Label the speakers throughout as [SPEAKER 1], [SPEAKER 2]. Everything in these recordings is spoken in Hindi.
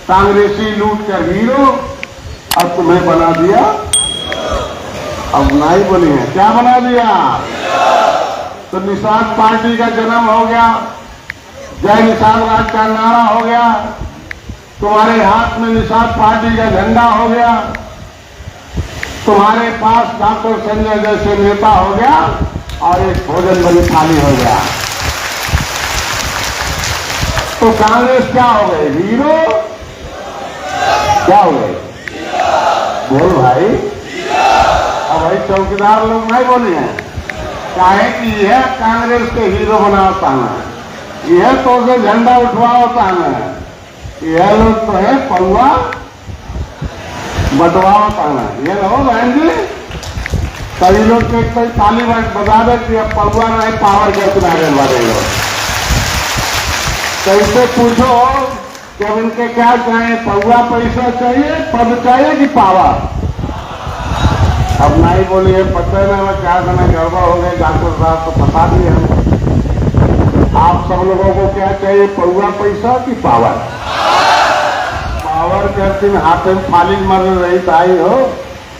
[SPEAKER 1] कांग्रेसी लूट कर हीरो, अब तुम्हें बना दिया, अब नहीं बोली है, क्या बना दिया? तो निषाद पार्टी का जन्म हो गया, जय निषाद राज का नारा हो गया, तुम्हारे हाथ में निषाद पार्टी का झंडा हो गया, तुम्हारे पास डॉक्टर संजय जैसे नेता हो गया और एक भोजन बड़ी थाली हो गया। तो कांग्रेस क्या हो गए? हीरो? क्या हो गए? बोल भाई। अब भाई चौकीदार लोग नहीं बोले हैं, चाहे कि यह कांग्रेस के हीरो बनाता है, यह तो उसे झंडा उठवाता है, यह लोग तो है पौवा बटवाता है। ये लो बहन जी, कई लोग के ताली बजा दे कि अब पौवा नहीं पावर के किनारे वाले लोग। कैसे पूछो कि अब इनके क्या चाहिए? पौवा पैसा चाहिए, पद चाहिए कि पावर? अब नहीं बोलिए, पता नहीं मैं क्या करना, गड़बड़ हो गई। डॉक्टर साहब को बता दिए हम। आप सब लोगों को क्या चाहिए? पौवा पैसा कि पावर? पावर करती हाथ में फालिज मर रही ताई हो,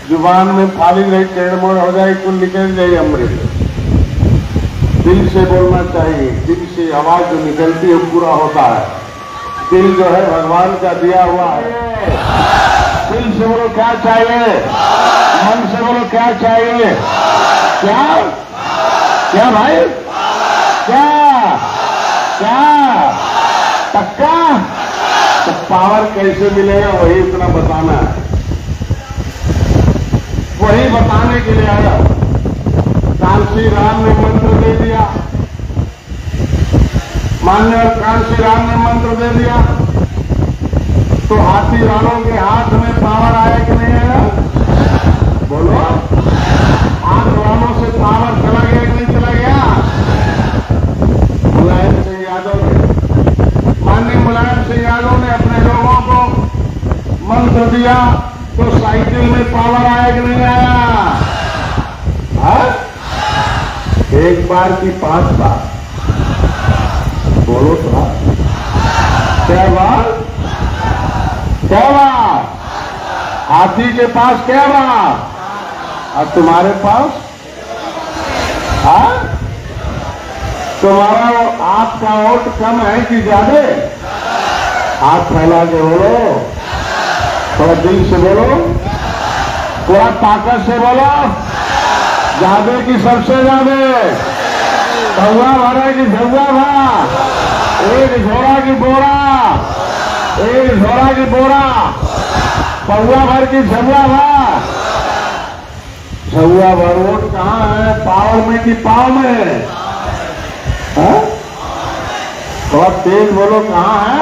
[SPEAKER 1] जुबान में फालिज रही, टेढ़-मोड़ हो जाए, कुल निकल जाए अमृत। दिल से बोलना चाहिए, दिल से आवाज जो निकलती है पूरा होता है। दिल जो है भगवान का दिया हुआ है। दिल से बोलो क्या चाहिए, मन से बोलो क्या चाहिए। क्या क्या भाई? क्या क्या पक्का? तो पावर कैसे मिलेगा वही इतना बताना है, वही बताने के लिए आया। कांशी राम ने मंत्र दे दिया, माननीय कांशी राम ने मंत्र दे दिया, तो हाथी रानों के हाथ में पावर आया कि नहीं आया? बोलो। हाथ रानों से पावर चला गया कि नहीं चला गया? मुलायम सिंह यादव ने, माननीय मुलायम सिंह यादव ने अपने लोगों को मंत्र दिया, तो साइकिल में पावर आया कि नहीं आया? हाँ? एक बार की 5 बार बोलो तो। क्या बात? क्या बात? हाथी के पास क्या बात? और तुम्हारे पास? हाँ? तुम्हारा आपका वोट कम है कि ज्यादा? हाथ फैला के बोलो, थोड़ा दिल से बोलो, थोड़ा ताकत से बोलो। ज्यादा की सबसे ज्यादा? कौआ भरा की झुआ भरा? एक झोरा की बोरा, एक झोरा की बोरा, पौआ भर की झुआ भर? झुआ भर वोट कहाँ है? पावर में कि पाव में? हाँ? थोड़ा तेज बोलो, कहाँ है?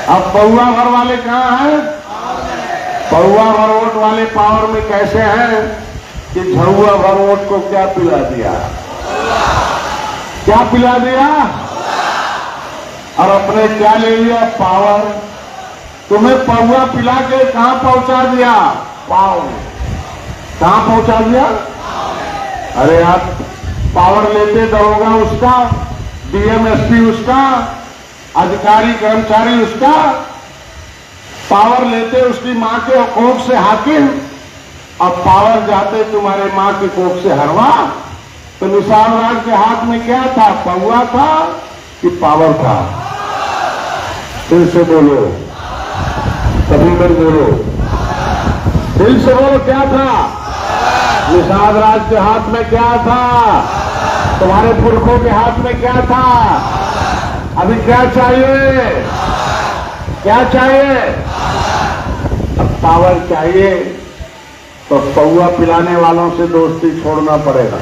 [SPEAKER 1] अब पौआ भर वाले कहाँ हैं? पौआ भर वोट वाले पावर में कैसे हैं कि झुआ भर वोट को क्या पिला दिया? क्या पिला दिया? और अपने क्या ले लिया? पावर। तुम्हें पौआ पिला के कहां पहुंचा दिया? पाव में। कहां पहुंचा दिया? अरे आप पावर लेते दरोगा उसका, डीएम एसपी उसका, अधिकारी कर्मचारी उसका, पावर लेते उसकी मां के कोख से हाकिम, अब पावर जाते तुम्हारे मां की कोख से हरवा। तो निषाद राज के हाथ में क्या था? पौआ था कि पावर था? दिल से बोलो, कभी मत बोलो, दिल से बोलो। क्या था? निषाद राज के हाथ में क्या था? तुम्हारे पुरखों के हाथ में क्या था? अभी क्या चाहिए? क्या चाहिए? अब पावर चाहिए तो पौआ पिलाने वालों से दोस्ती छोड़ना पड़ेगा।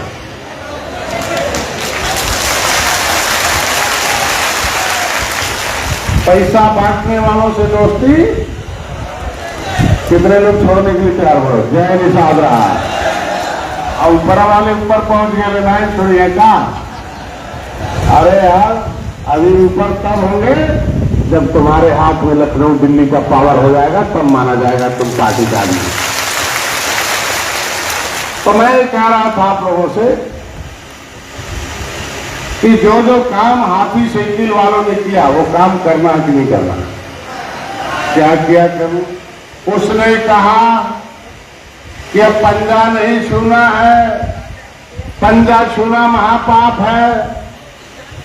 [SPEAKER 1] पैसा बांटने वालों से दोस्ती कितने लोग छोड़ने के लिए तैयार हो? जय निषाद राज। और ऊपर वाले ऊपर पहुंच गए, नहीं छोड़िए का? अरे यार, अभी ऊपर तब होंगे जब तुम्हारे हाथ में लखनऊ दिल्ली का पावर हो जाएगा, तब माना जाएगा तुम पार्टी का आदमी। तो मैं कह रहा था आप लोगों से कि जो जो काम हाथी साइकिल वालों ने किया वो काम करना है कि नहीं करना? क्या किया करूं? उसने कहा कि अब पंजा नहीं छूना है, पंजा छूना महापाप है।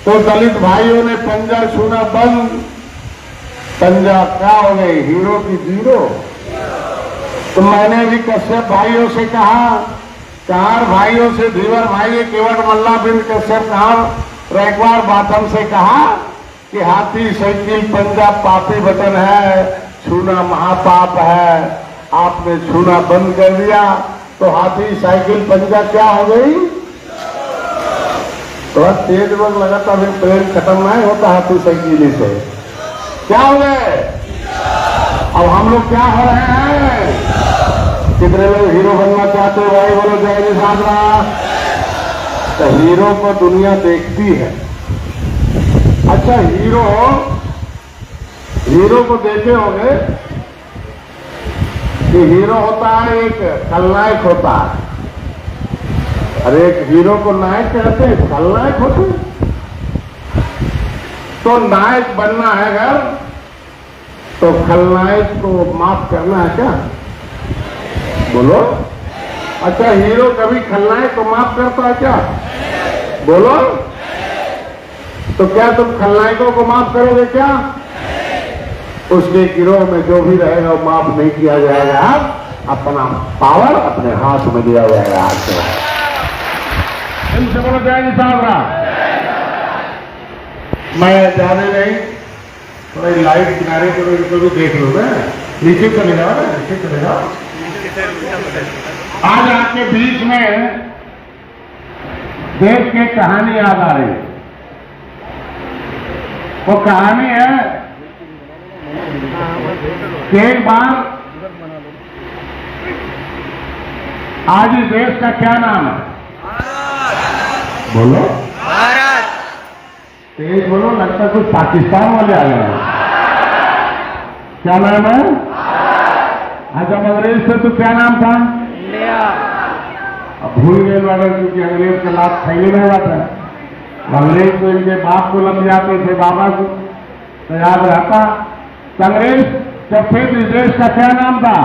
[SPEAKER 1] तो दलित भाइयों ने पंजा छूना बंद। पंजा क्या हो गई? हीरो की जीरो। तो मैंने भी कश्यप भाइयों से कहा, चार भाइयों से, धीवर भाई, केवट मल्ला बिंद कश्यप कहा, रैकवार बाथम से कहा कि हाथी साइकिल पंजा पापी वतन है, छूना महापाप है। आपने छूना बंद कर दिया तो हाथी साइकिल पंजा क्या हो गई? थोड़ा तेज वक्त लगा था, अभी ट्रेन खत्म नहीं होता हाथी साइकिल से। क्या हो गए? अब हम लोग क्या हो रहे हैं? कितने लोग हीरो बनना चाहते हो भाई? बोलो जय जी साधना। तो हीरो को दुनिया देखती है। अच्छा, हीरो को देखे होंगे कि हीरो होता है, एक खलनायक होता है। अरे एक हीरो को नायक कहते हैं, खलनायक होते हैं। तो नायक बनना है अगर, तो खलनायक को माफ करना है क्या? बोलो। अच्छा, हीरो कभी खलनायक को माफ करता है क्या? बोलो। तो क्या तुम खलनायकों को माफ करोगे क्या? उसके गिरोह में जो भी रहेगा वो माफ नहीं किया जाएगा। अपना पावर अपने हाथ में दिया जाएगा। आज से इनसे बोलो जय जी साहब। मैं जाने नहीं, थोड़ी लाइट किनारे को इनको भी देख लो ना, नीचे चले जाओ ना, नीचे चले जाओ। आज आपके बीच में देश की कहानी याद आ रही है। वो कहानी है कि एक बार, आज इस देश का क्या नाम है? बोलो। भारत। तेज बोलो, लगता कुछ पाकिस्तान वाले आ गए हैं। क्या नाम है? अच्छा, अंग्रेज से तो क्या नाम था? इंडिया। अब भूल गए वाले, क्योंकि अंग्रेज के लाभ फैले नहीं हुआ था। अंग्रेज को इनके बाप को लग जाते थे, बाबा को तो याद रहता। अंग्रेज जब फिर इस देश का क्या नाम था?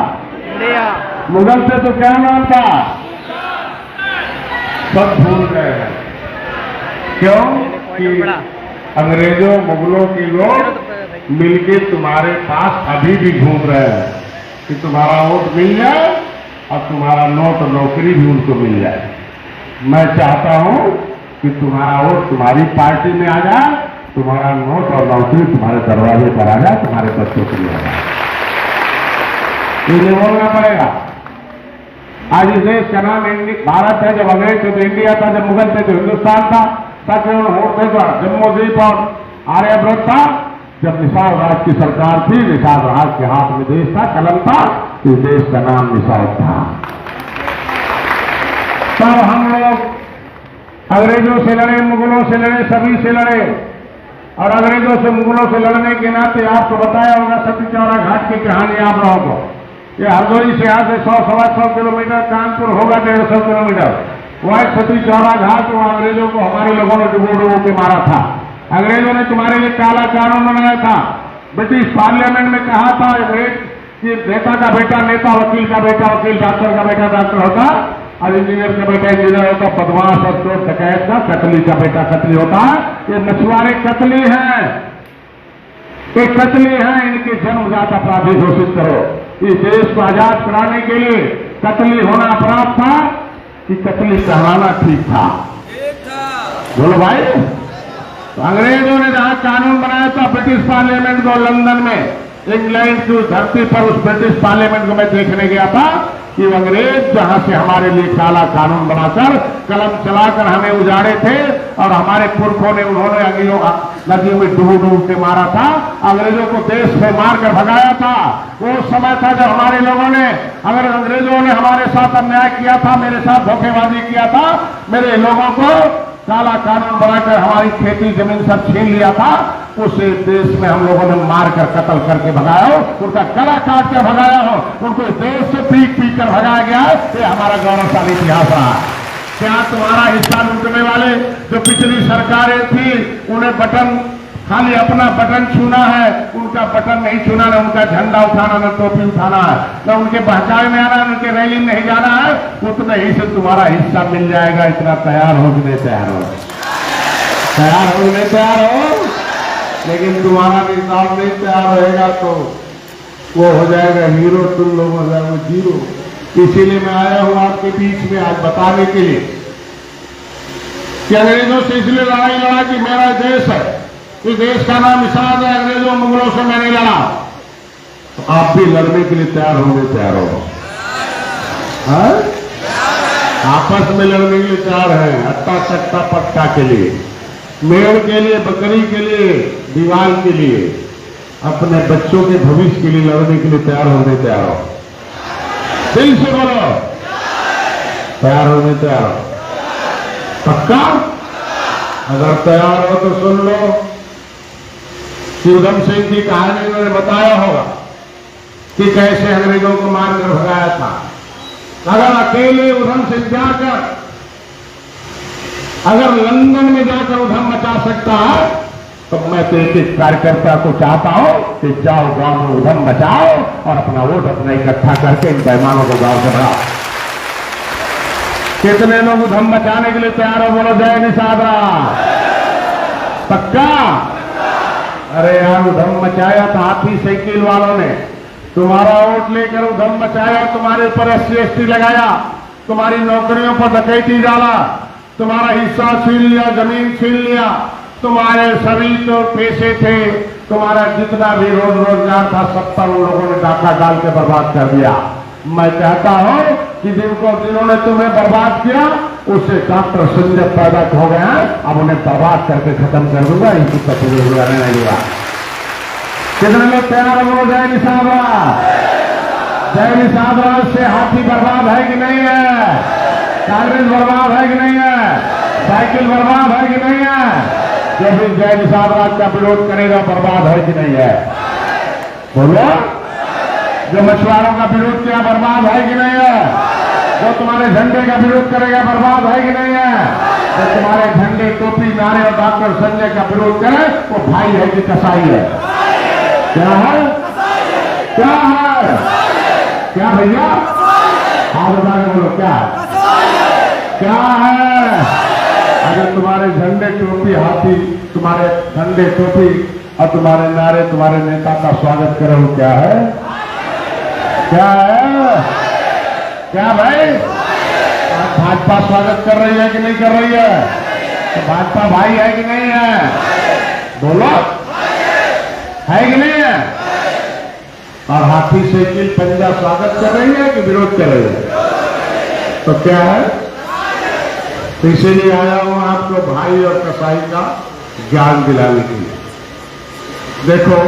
[SPEAKER 1] इंडिया। मुगल से तो क्या नाम था? सब भूल गए हैं। क्यों? कि अंग्रेजों मुगलों के लोग मिलके तुम्हारे पास अभी भी घूम रहे हैं कि तुम्हारा वोट मिल जाए और तुम्हारा नोट नौकरी भी उनको मिल जाए। मैं चाहता हूं कि तुम्हारा वोट तुम्हारी पार्टी में आ जाए, तुम्हारा नोट और नौकरी तुम्हारे दरवाजे पर आ जाए, तुम्हारे बच्चों के लिए आ जाए। ये बोलना पड़ेगा। आज इस देश का नाम भारत है। जब अंग्रेज थे तो इंडिया था, जब मुगल थे तो हिंदुस्तान था, केवल वोट थे तो जम्मू द्वीप और आर्यव्रत था। जब निषाद राज की सरकार थी, निषाद राज के हाथ में देश था, कलम था, इस देश का नाम निषाद था। तब हम लोग अंग्रेजों से लड़े, मुगलों से लड़े, सभी से लड़े। और अंग्रेजों से मुगलों से लड़ने के नाते आपको बताया होगा सती चौरा घाट की कहानी आप लोगों को। ये हरदोई से यहाँ से 100-125 किलोमीटर, कानपुर होगा 150 किलोमीटर। वह सती चौरा घाट, वो अंग्रेजों को हमारे लोगों ने डुबो के मारा था। अंग्रेजों ने तुम्हारे लिए काला कानून बनाया था। ब्रिटिश पार्लियामेंट में कहा था कि नेता का बेटा नेता, वकील का बेटा वकील, डॉक्टर का बेटा डॉक्टर होता, और इंजीनियर का बेटा इंजीनियर होता, बदमाश और चोर डकैत का, कतली का बेटा कतली होता है। ये मछुआरे कतली हैं, ये कतली हैं, इनके जन्मजात अपराधी घोषित करो। इस देश को आजाद कराने के लिए कतली होना अपराध था कि कतली कहलाना ठीक था? बोलो भाई। तो अंग्रेजों ने जहां कानून बनाया था ब्रिटिश पार्लियामेंट को, लंदन में, इंग्लैंड की धरती पर, उस ब्रिटिश पार्लियामेंट को मैं देखने गया था कि अंग्रेज जहां से हमारे लिए काला कानून बनाकर, कलम चलाकर हमें उजाड़े थे और हमारे पुरखों ने, उन्होंने नदियों में डूब के मारा था, अंग्रेजों को देश से मारकर भगाया था। वो समय था जब हमारे लोगों ने, अगर अंग्रेजों ने हमारे साथ अन्याय किया था, मेरे साथ धोखेबाजी किया था, मेरे लोगों को काला कानून बनाकर हमारी खेती जमीन सब छीन लिया था, उस देश में हम लोगों ने मारकर कत्ल करके भगाया हो, उनका गला काट कर भगाया हो, उनको देश से पीट कर भगाया गया। ये हमारा गौरवशाली इतिहास रहा। क्या तुम्हारा हिस्सा लूटने वाले जो पिछली सरकारें थी, उन्हें बटन खाली अपना बटन छूना है, उनका बटन नहीं छूना, न उनका झंडा उठाना, न टोपी उठाना है, न उनके बहकावे में आना, उनके रैली में नहीं जाना है। उतने ही से तुम्हारा हिस्सा मिल जाएगा। इतना तैयार हो कि नहीं तैयार हो? तैयार हो नहीं तैयार हो? लेकिन तुम्हारा निशान नहीं तैयार रहेगा तो वो हो जाएगा हीरो, तुम लोग हो जाएगा जीरो। इसीलिए मैं आया हूं आपके बीच में आज बताने के लिए कि अंग्रेजों से इसलिए लड़ाई लड़ा कि मेरा देश है, इस देश का नाम निषाद है, अंग्रेजों मुगलों से मैंने लड़ा, तो आप भी लड़ने के लिए तैयार होंगे? तैयार हो? आपस में लड़ने के लिए तैयार है, अट्टा सट्टा पट्टा के लिए, मेड़ के लिए, बकरी के लिए, दीवार के लिए, अपने बच्चों के भविष्य के लिए लड़ने के लिए तैयार होने तैयार हो? दिल से बोलो, तैयार होने तैयार हो? पक्का? अगर तैयार हो तो सुन लो कि उधम सिंह की कहानी मैंने बताया होगा कि कैसे अंग्रेजों को मारकर भगाया था। अगर अकेले उधम सिंह जाकर, अगर लंदन में जाकर उधम मचा सकता है, तो मैं तो एक कार्यकर्ता को चाहता हूं कि जाओ गांव में उधम मचाओ और अपना वोट अपना इकट्ठा करके इन बेईमानों को गांव से भगाओ। कितने लोग उधम मचाने के लिए तैयार हो? बोलो जय निषाद राज। पक्का? अरे यार, उधम मचाया था हाथी साइकिल वालों ने, तुम्हारा वोट लेकर उधम मचाया, तुम्हारे ऊपर SC/ST लगाया, तुम्हारी नौकरियों पर डकैती डाला, तुम्हारा हिस्सा छीन लिया, जमीन छीन लिया, तुम्हारे सभी जो पैसे थे, तुम्हारा जितना भी रोजगार था, सब पर उन लोगों ने डाका डाल के बर्बाद कर दिया। मैं चाहता हूं कि जिन्होंने तुम्हें बर्बाद किया, उससे डॉक्टर संजय पैदा हो गए हैं, अब उन्हें बर्बाद करके खत्म कर दूंगा, इनकी तस्वीर नहीं लगेगा। कितने लोग तैयार हो? जय निषाद राज। जय निषाद राज से हाथी बर्बाद है कि नहीं है? कांग्रेस बर्बाद है कि नहीं है? साइकिल बर्बाद है कि नहीं है? जो भी जय निषाद राज का विरोध करेगा बर्बाद है कि नहीं है? बोलो। जो मछुआरों का विरोध किया बर्बाद है कि नहीं है? जो तुम्हारे झंडे का विरोध करेगा बर्बाद है कि नहीं है? जो तुम्हारे झंडे, टोपी, नारे और डॉक्टर संजय का विरोध करे वो भाई है कि कसाई है? क्या है? क्या है? क्या भैया? हाँ बता के बोलो, क्या है? क्या है? अगर तुम्हारे झंडे, टोपी, हाथी, तुम्हारे झंडे, टोपी और तुम्हारे नारे तुम्हारे नेता का स्वागत करे, वो क्या है? क्या है? क्या भाई? भाजपा स्वागत कर रही है कि नहीं कर रही है? तो भाजपा भाई है कि नहीं है? बोलो, है कि नहीं है? और हाथी साइकिल पंजा स्वागत कर रही है कि विरोध कर रही है? तो क्या है? तो इसीलिए आया हूं आपको भाई और कसाई का ज्ञान दिलाने के लिए। देखो,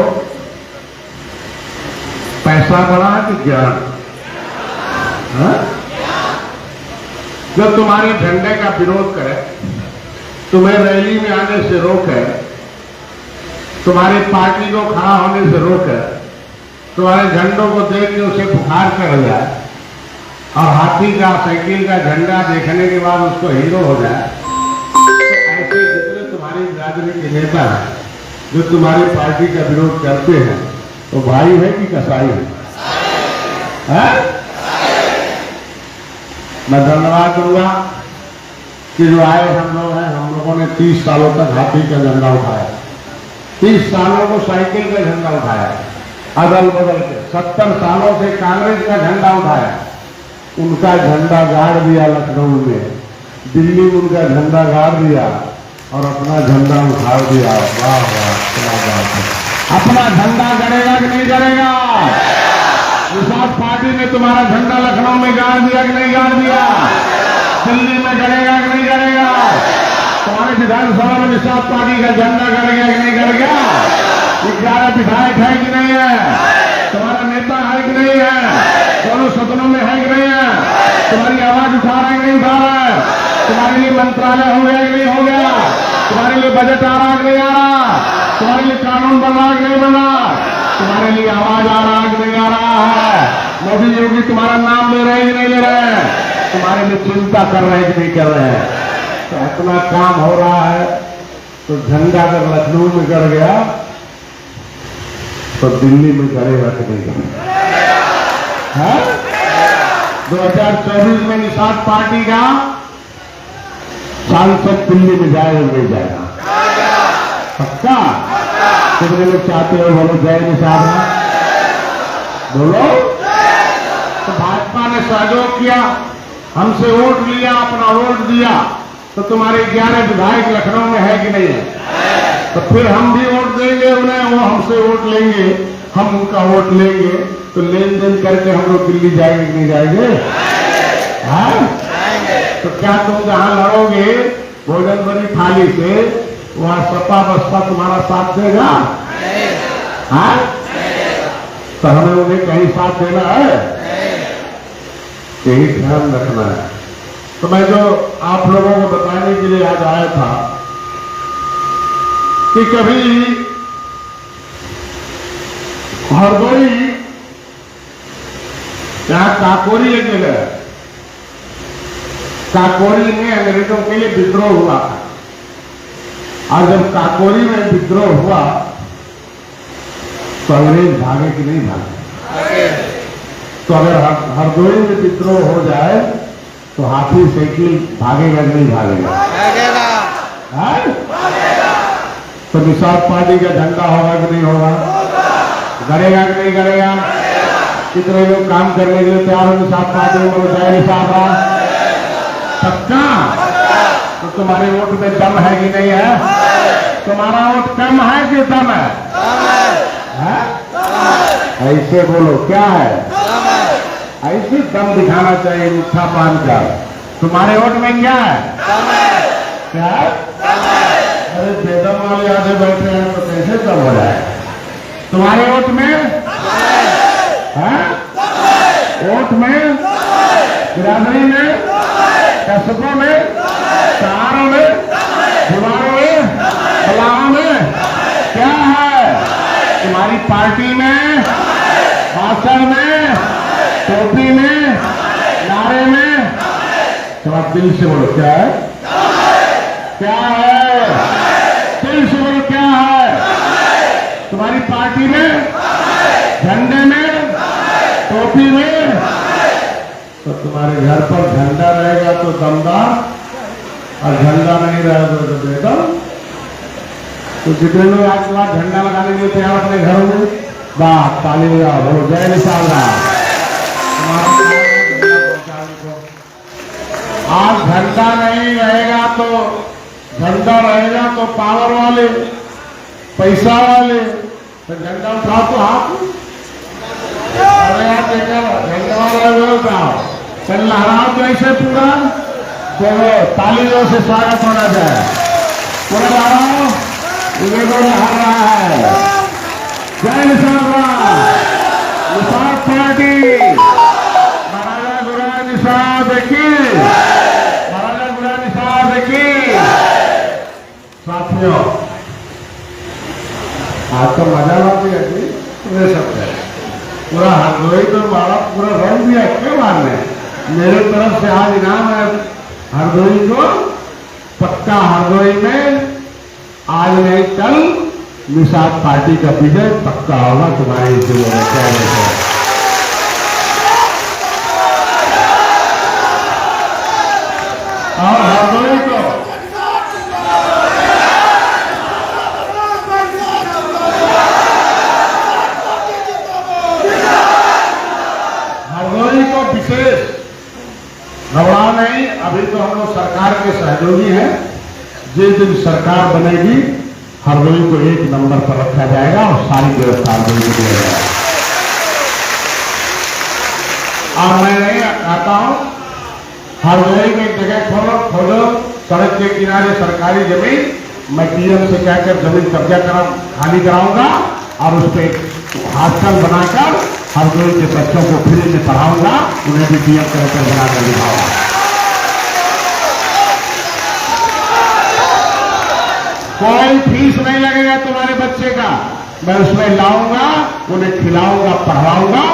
[SPEAKER 1] पैसा बड़ा कि ज्ञान? जो तुम्हारे झंडे का विरोध करे, तुम्हें रैली में आने से रोके, तुम्हारी पार्टी को खड़ा होने से रोके, तुम्हारे झंडों को देख के उसे बुखार कर जाए और हाथी का, साइकिल का झंडा देखने के बाद उसको हीरो हो जाए, तो ऐसे जितने तुम्हारी बिरादरी के नेता हैं जो तुम्हारी पार्टी का विरोध करते हैं, तो भाई है कि कसाई है? मैं धन्यवाद दूंगा कि जो आए हम लोग हैं, हम लोगों ने 30 सालों तक हाथी का झंडा उठाया, 30 सालों को साइकिल का झंडा उठाया, अदल बदल के 70 सालों से कांग्रेस का झंडा उठाया, उनका झंडा गाड़ दिया लखनऊ में, दिल्ली में उनका झंडा गाड़ दिया और अपना झंडा उठा दिया। वाह वाह, क्या बात है! अपना झंडा गड़ेगा कि नहीं गड़ेगा? निषाद पार्टी ने तुम्हारा झंडा लखनऊ में गाड़ दिया कि नहीं गाड़ दिया? दिल्ली में गड़ेगा कि नहीं गड़ेगा? तुम्हारे विधानसभा में निषाद पार्टी का झंडा गड़ गया कि नहीं गड़ गया? 11 विधायक है कि नहीं है? तुम्हारा नेता है कि नहीं है? दोनों सदनों में है कि नहीं है? तुम्हारी आवाज उठा रहा है कि नहीं उठा रहा है? तुम्हारे लिए मंत्रालय हो गया कि नहीं हो गया? तुम्हारे लिए बजट आ रहा कि नहीं आ रहा? तुम्हारे लिए कानून बन रहा कि नहीं बन रहा? तुम्हारे लिए आवाज आ रहा कि नहीं आ रहा है? मोदी योगी तुम्हारा नाम ले रहे हैं कि नहीं ले रहे हैं? तुम्हारे लिए चिंता कर रहे हैं कि नहीं कर रहे हैं? तो इतना काम हो रहा है तो झंडा अगर लखनऊ में गड़ गया तो दिल्ली में गड़ेगा कि नहीं गड़ेगा? 2024 में निषाद पार्टी का सांसद दिल्ली में जाएगा नहीं जाएगा? पक्का? कितने लोग चाहते हो बोलो जय निषाद? बोलो। तो भाजपा ने सहयोग किया, हमसे वोट लिया, अपना वोट दिया, तो तुम्हारे 11 विधायक लखनऊ में है कि नहीं है? तो फिर हम भी वोट देंगे उन्हें, वो हमसे वोट लेंगे, हम उनका वोट लेंगे, तो लेन देन करके हम लोग दिल्ली जाएंगे कि नहीं जाएंगे? तो क्या तुम जहां लड़ोगे भोजन बड़ी थाली से, वहां सपा बसपा तुम्हारा साथ देगा? तो हमें उन्हें कहीं साथ देना है, यही ध्यान रखना है। तो मैं जो आप लोगों को बताने के लिए आज आया था कि कभी हरदोई, यहाँ काकोरी एक जगह है, काकोरी में अंग्रेजों के लिए विद्रोह हुआ था, और जब काकोरी में विद्रोह हुआ तो अंग्रेज भागे कि नहीं भागे? तो अगर हरदोई में विद्रोह हो जाए तो हाथी साइकिल भागेगा कि नहीं भागेगा? तो निषाद पार्टी का झंडा होगा कि नहीं होगा? गड़ेगा कि नहीं गड़ेगा? कितने लोग काम करने के लिए तैयार हो निषाद पार्टी में? जय निषाद। पक्का? तो तुम्हारे वोट में दम है कि नहीं है? तुम्हारा वोट कम है कि दम है? ऐसे बोलो, क्या है? ऐसे दम दिखाना चाहिए मीठा पान का। तुम्हारे वोट में क्या है? क्या? अरे बेदम वाले आधे बैठे हैं तो कैसे दम हो जाए? तुम्हारे वोट में है? वोट में, बिरादरी में, कस्बों में, शहरों में, दीवारों में, बलाओं में क्या है? तुम्हारी पार्टी में, भाषण में, टोपी में, नारे में? तो आप दिल से बोलो, क्या है? क्या है? दिल से बोलो, क्या है? तुम्हारी पार्टी में, झंडे में, टोपी में? तो तुम्हारे घर पर झंडा रहेगा तो दमदार, और झंडा नहीं रहेगा तो बेदम। तो जितने लोग आज के बाद झंडा लगाने के लिए तैयार अपने घरों में, वाह, ताली बजाओ, बोलो जय निषाद। आज झंडा नहीं रहेगा तो, झंडा रहेगा तो पावर वाले, पैसा वाले, तो झंडा उठाओ तो हाथ। अरे यार झंडा वाला उठाओ, चल लहराओ तो ऐसे पूरा, बोलो तालियों से स्वागत होना जाए। पूरा लहराओ, इन्हें को लहर रहा है। जय निषाद, निषाद पार्टी, महाराजा गुरु निषाद की, महाराजा गुरु निषाद की। साथियों, आज तो मजा आती है पूरे सबसे, पूरा हरदोई तो मारा पूरा रंग दिया, क्यों मारने? मेरे तरफ से आज इनाम है हरदोई को, पक्का हरदोई में आज नहीं कल निषाद पार्टी का विजय पक्का होगा तुम्हारे जिले में। क्या है? और हरदोई को विशेष घबराओ नहीं, अभी तो हम लोग सरकार के सहयोगी हैं। जिस दिन सरकार बनेगी हरदोई को 1 नंबर पर रखा जाएगा और सारी व्यवस्था हरदोई को दिया जाएगा। और मैं नहीं कहता हूं हरदोई में एक जगह खोलो सड़क के किनारे सरकारी जमीन, मैं पीएम से कहकर जमीन कब्जा खाली कराऊंगा और उस पर हॉस्टल बनाकर हरदोई के बच्चों को फ्री में पढ़ाऊंगा, उन्हें भी पीएम कलेक्टर बनाकर दिखाऊंगा। कोई फीस नहीं लगेगा तुम्हारे बच्चे का, मैं उसमें लाऊंगा, उन्हें खिलाऊंगा, पढ़ाऊंगा,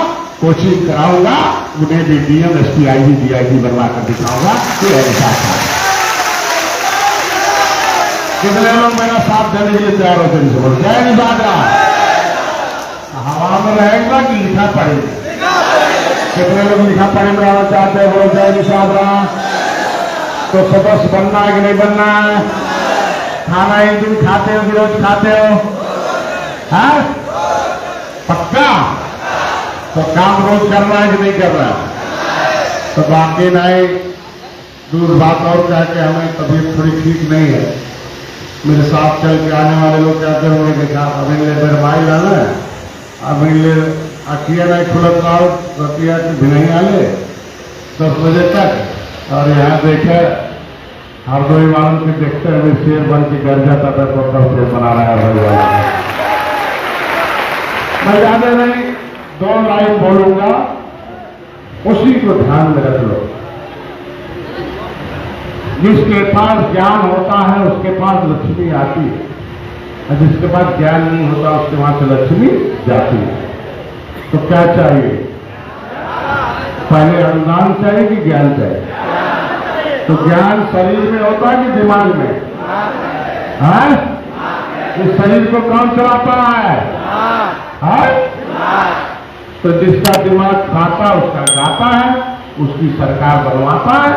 [SPEAKER 1] कोचिंग कराऊंगा, उन्हें भी डीएम, एसपी, आईजी, डीआईजी बनवा कर दिखाऊंगा। ये है निषाद। कितने लोग मेरा साथ देने के लिए तैयार होते हैं? जय निशादरा। हवा में रहेगा कि लिखा पढ़ेगा? कितने लोग लिखा पढ़े में आना चाहते हैं? बोलो जय निशादरा। तो सदस्य बनना है कि नहीं बनना है? खाना एक दिन खाते हो कि रोज खाते हो? हाँ, पक्का? तो काम रोज करना है कि नहीं करना है? तो बाकी नहीं, दूर बात और कह के हमें तबीयत थोड़ी ठीक नहीं है। मेरे साथ चल के आने वाले लोग कहते होंगे कि साहब अभी ले मेरे भाई लाना है, अभी ले अखिया नहीं खुलत रहा रतिया भी नहीं आए 10 बजे तक। और यहाँ देखे हरदोई वालों के देखते हुए शेर बन के घर जाता था तो कब शेर बना रहा है हरदोई वाला। मैं ज्यादा नहीं 2 लाइन बोलूंगा, उसी को ध्यान में रख लो। जिसके पास ज्ञान होता है उसके पास लक्ष्मी आती है, और जिसके पास ज्ञान नहीं होता उसके वहां से लक्ष्मी जाती है। तो क्या चाहिए? पहले अनुदान चाहिए कि ज्ञान चाहिए? तो ज्ञान शरीर में होता है कि दिमाग में? हाँ? इस शरीर को कौन चलाता है? हाँ? तो जिसका दिमाग खाता उसका गाता है, उसकी सरकार बनवाता है,